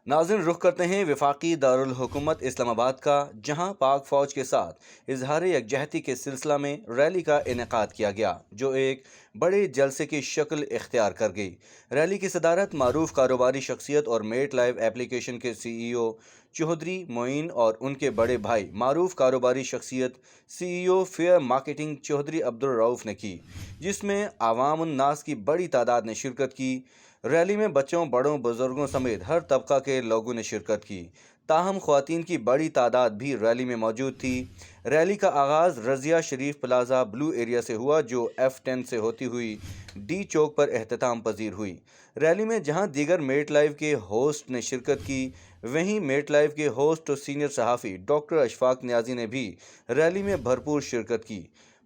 ناظرین، رخ کرتے ہیں وفاقی دارالحکومت اسلام آباد کا، جہاں پاک فوج کے ساتھ اظہار یکجہتی کے سلسلہ میں ریلی کا انعقاد کیا گیا، جو ایک بڑے جلسے کی شکل اختیار کر گئی۔ ریلی کی صدارت معروف کاروباری شخصیت اور میٹ لائف ایپلیکیشن کے سی ای او چودھری معین اور ان کے بڑے بھائی معروف کاروباری شخصیت سی ای او فیئر مارکیٹنگ چودھری عبدالرؤف نے کی، جس میں عوام الناس کی بڑی تعداد نے شرکت کی۔ ریلی میں بچوں، بڑوں، بزرگوں سمیت ہر طبقہ کے لوگوں نے شرکت کی، تاہم خواتین کی بڑی تعداد بھی ریلی میں موجود تھی۔ ریلی کا آغاز رضیہ شریف پلازا بلو ایریا سے ہوا، جو F10 سے ہوتی ہوئی ڈی چوک پر اختتام پذیر ہوئی۔ ریلی میں جہاں دیگر میٹ لائف کے ہوسٹ نے شرکت کی، وہیں میٹ لائف کے ہوسٹ اور سینئر صحافی ڈاکٹر اشفاق نیازی نے بھی ریلی میں بھرپور شرکت کی۔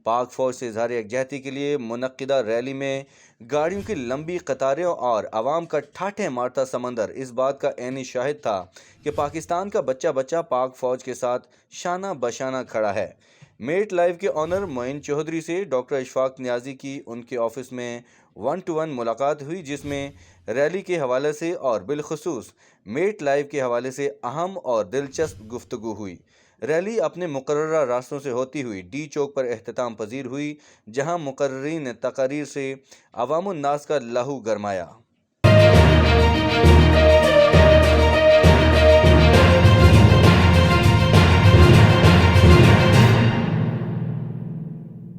پاک فوج سے اظہار یکجہتی کے لیے منعقدہ ریلی میں گاڑیوں کی لمبی قطاریں اور عوام کا ٹھاٹھے مارتا سمندر اس بات کا عینی شاہد تھا کہ پاکستان کا بچہ بچہ پاک فوج کے ساتھ شانہ بشانہ کھڑا ہے۔ میٹ لائف کے آنر معین چودھری سے ڈاکٹر اشفاق نیازی کی ان کے آفس میں 1 to 1 ملاقات ہوئی، جس میں ریلی کے حوالے سے اور بالخصوص میٹ لائف کے حوالے سے اہم اور دلچسپ گفتگو ہوئی۔ ریلی اپنے مقررہ راستوں سے ہوتی ہوئی ڈی چوک پر اختتام پذیر ہوئی، جہاں مقررین نے تقاریر سے عوام الناس کا لہو گرمایا۔